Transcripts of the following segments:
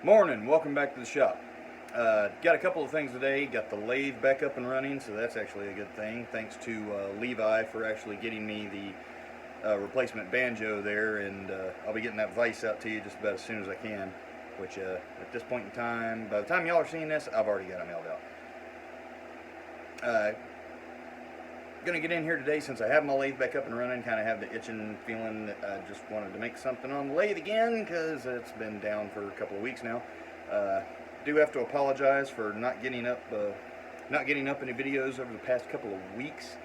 Morning, welcome back to the shop. Got a couple of things today. Got the lathe back up and running, so that's actually a good thing. Thanks to Levi for actually getting me the replacement banjo there, and I'll be getting that vise out to you just about as soon as I can, which at this point in time, by the time y'all are seeing this, I've already got it mailed out. Gonna get in here today since I have my lathe back up and running. Kind of have the itching feeling that I just wanted to make something on the lathe again because it's been down for a couple of weeks now. Do have to apologize for not getting up any videos over the past couple of weeks,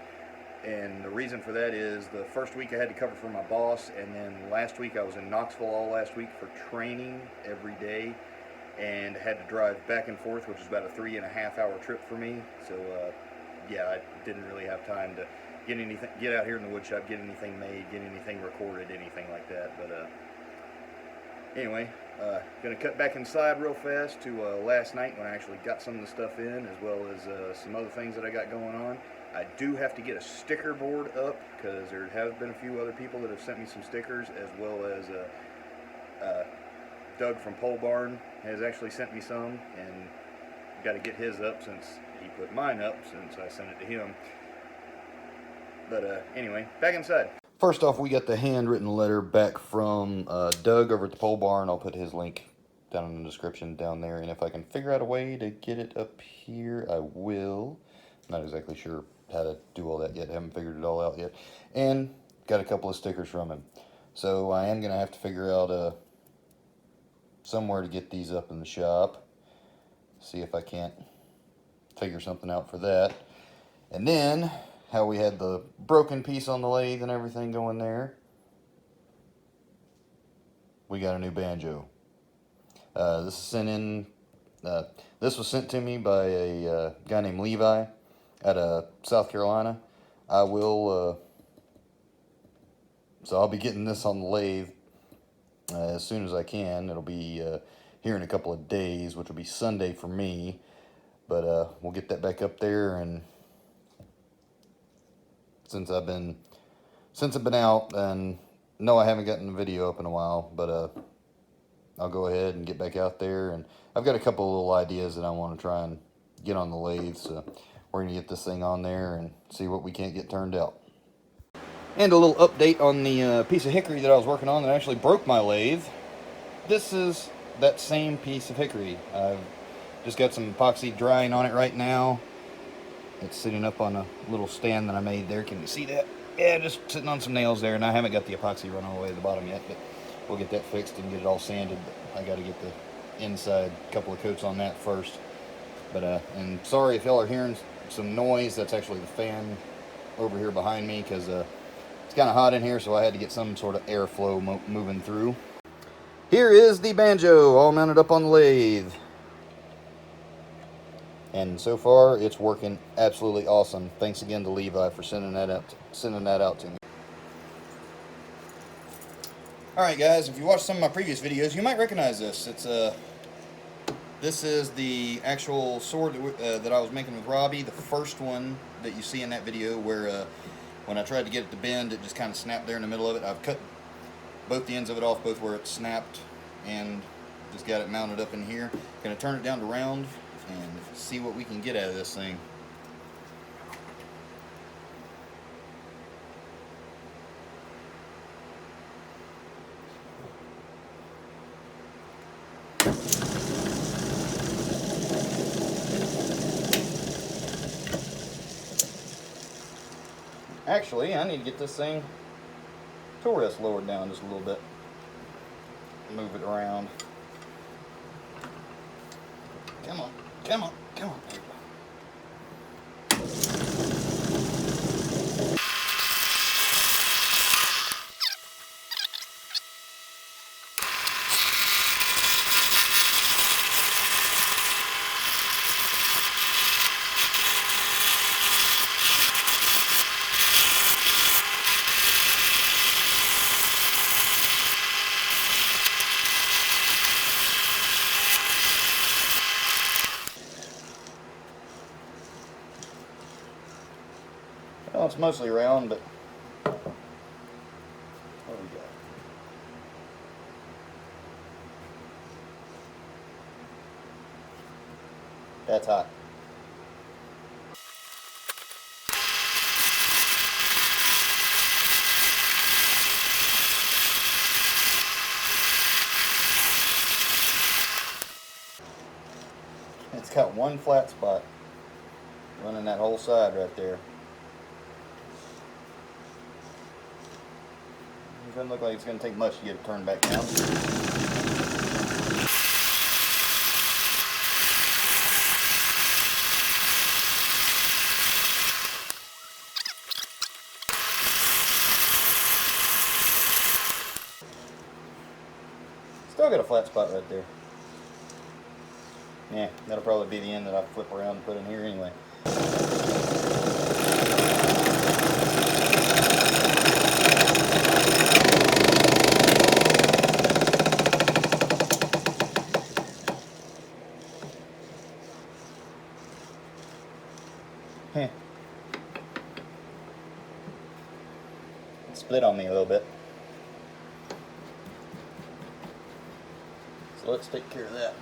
and the reason for that is the first week I had to cover for my boss, and then last week I was in Knoxville all last week for training every day, and had to drive back and forth, which is about a 3.5-hour trip for me. So yeah, I didn't really have time to get out here in the wood shop, get anything made, get anything recorded, anything like that. But anyway, gonna cut back inside real fast to last night when I actually got some of the stuff in, as well as some other things that I got going on. I do have to get a sticker board up because there have been a few other people that have sent me some stickers, as well as Doug from Pole Barn has actually sent me some, and got to get his up since he put mine up since I sent it to him. But anyway, back inside. First off, we got the handwritten letter back from Doug over at the Pole Barn. I'll put his link down in the description down there, and if I can figure out a way to get it up here, I will. Not exactly sure how to do all that yet. Haven't figured it all out yet. And got a couple of stickers from him. So I am going to have to figure out somewhere to get these up in the shop. See if I can't figure something out for that. And then how we had the broken piece on the lathe and everything going there. We got a new banjo. This is sent in. This was sent to me by a guy named Levi out of South Carolina. I will. So I'll be getting this on the lathe as soon as I can. It'll be here in a couple of days, which will be Sunday for me. But we'll get that back up there, and since I've been out, and no, I haven't gotten the video up in a while, but I'll go ahead and get back out there, and I've got a couple of little ideas that I want to try and get on the lathe, so we're gonna get this thing on there and see what we can't get turned out. And a little update on the piece of hickory that I was working on that actually broke my lathe. This is that same piece of hickory. I've just got some epoxy drying on it right now. It's sitting up on a little stand that I made there. Can you see that? Yeah, just sitting on some nails there, and I haven't got the epoxy run all the way to the bottom yet, but we'll get that fixed and get it all sanded. But I got to get the inside couple of coats on that first. But and sorry if y'all are hearing some noise. That's actually the fan over here behind me, because it's kind of hot in here, so I had to get some sort of airflow moving through. Here is the banjo all mounted up on the lathe. And so far, it's working absolutely awesome. Thanks again to Levi for sending that out to me. All right, guys. If you watched some of my previous videos, you might recognize this. This is the actual sword that I was making with Robbie. The first one that you see in that video, where when I tried to get it to bend, it just kind of snapped there in the middle of it. I've cut both the ends of it off, both where it snapped, and just got it mounted up in here. Gonna turn it down to round and see what we can get out of this thing. Actually, I need to get this thing tool rest lowered down just a little bit. Move it around. Come on, come on, come on. There we go. Well, it's mostly round, but what do we got? That's hot. It's got one flat spot running that whole side right there. It doesn't look like it's going to take much to get it turned back down. Still got a flat spot right there. Yeah, that'll probably be the end that I flip around and put in here anyway. It split on me a little bit. So let's take care of that.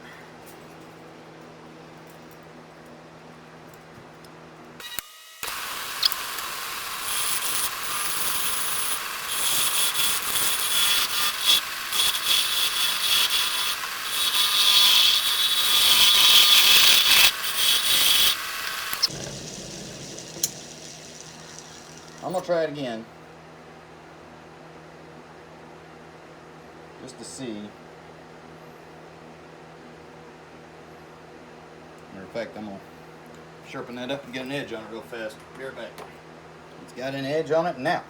I'm going to try it again, just to see. Matter of fact, I'm going to sharpen that up and get an edge on it real fast. Be right back. It's got an edge on it now.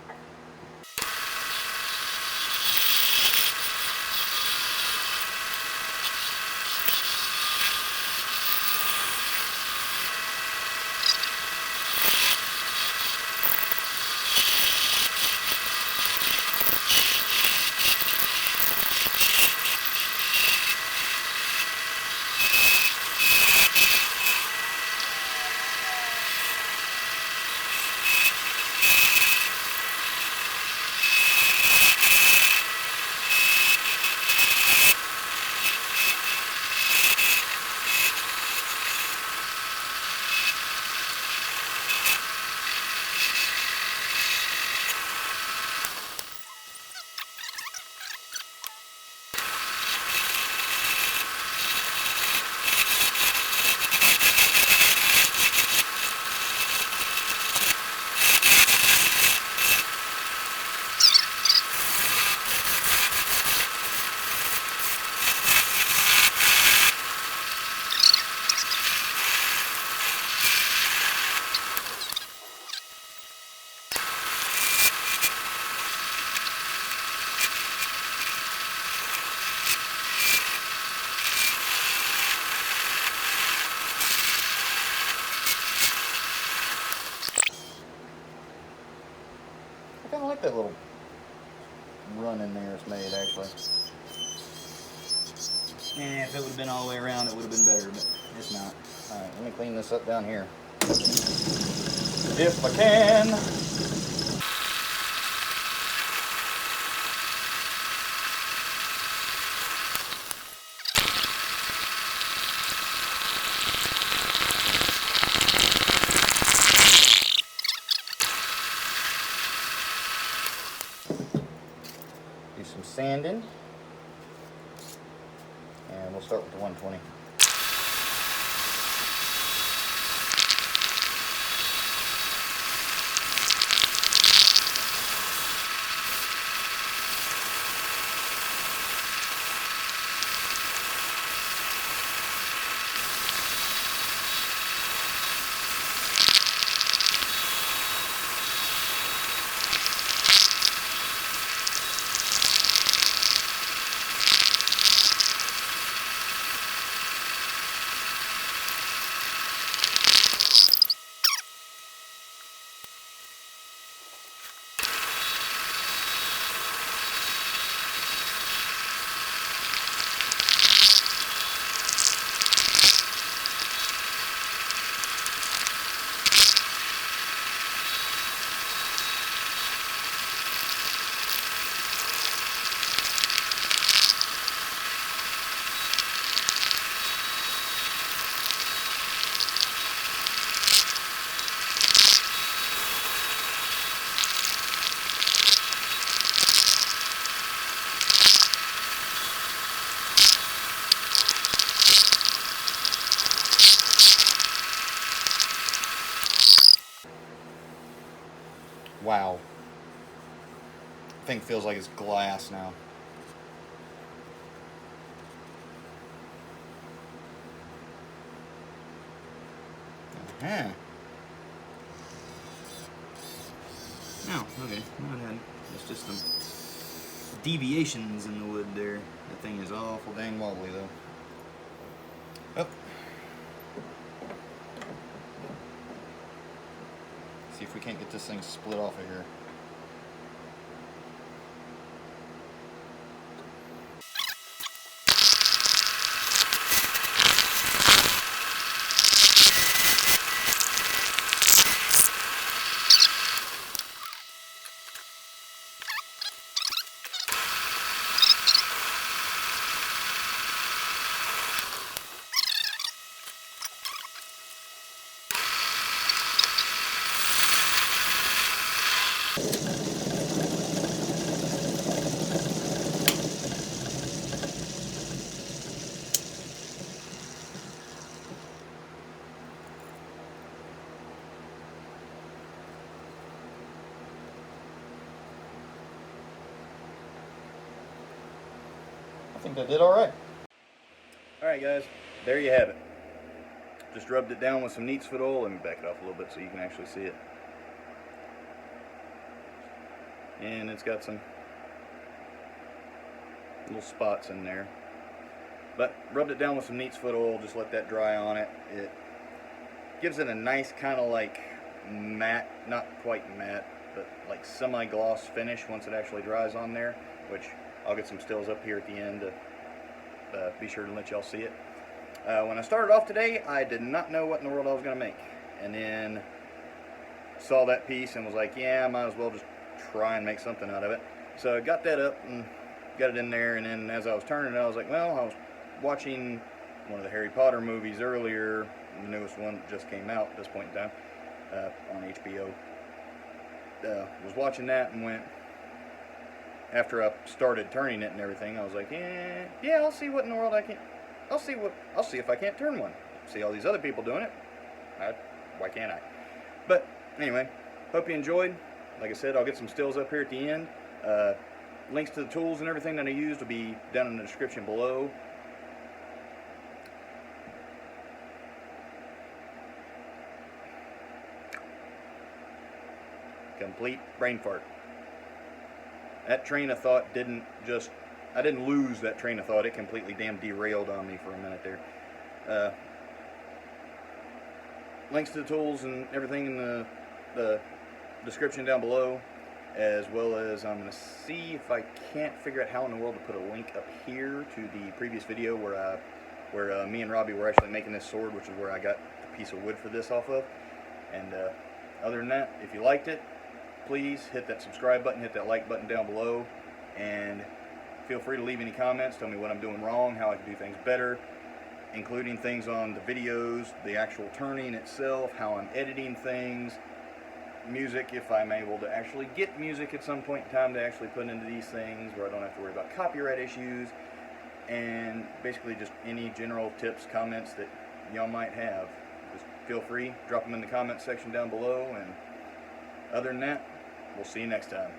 I kind of like that little run in there it's made, actually. Yeah, if it would have been all the way around, it would have been better, but it's not. Alright, let me clean this up down here. If I can. Do some sanding. And we'll start with the 120. Wow. The thing feels like it's glass now. No, okay, not bad. It's just some deviations in the wood there. That thing is awful dang wobbly though. Oh. See if we can't get this thing split off of here. I think that did alright. Alright guys, there you have it. Just rubbed it down with some neat's foot oil. Let me back it off a little bit so you can actually see it. And it's got some little spots in there. But rubbed it down with some neat's foot oil, just let that dry on it. It gives it a nice kind of like matte, not quite matte, but like semi-gloss finish once it actually dries on there, which I'll get some stills up here at the end to be sure to let y'all see it. When I started off today, I did not know what in the world I was going to make, and then saw that piece and was like, yeah, I might as well just try and make something out of it. So I got that up and got it in there, and then as I was turning it, I was like, well, I was watching one of the Harry Potter movies earlier, the newest one that just came out at this point in time, on HBO. Was watching that and went, after I started turning it and everything, I was like, yeah, I'll see what in the world I can, I'll see if I can't turn one. See all these other people doing it. Why can't I? But anyway, hope you enjoyed. Like I said, I'll get some stills up here at the end. Links to the tools and everything that I used will be down in the description below. Complete brain fart. That train of thought I didn't lose that train of thought. It completely damn derailed on me for a minute there. Links to the tools and everything in the description down below, as well as I'm going to see if I can't figure out how in the world to put a link up here to the previous video where me and Robbie were actually making this sword, which is where I got the piece of wood for this off of. And other than that, if you liked it, please hit that subscribe button, hit that like button down below, and feel free to leave any comments. Tell me what I'm doing wrong, how I can do things better, including things on the videos, the actual turning itself, how I'm editing things, music, if I'm able to actually get music at some point in time to actually put into these things where I don't have to worry about copyright issues, and basically just any general tips, comments that y'all might have. Just feel free, drop them in the comment section down below, and other than that, we'll see you next time.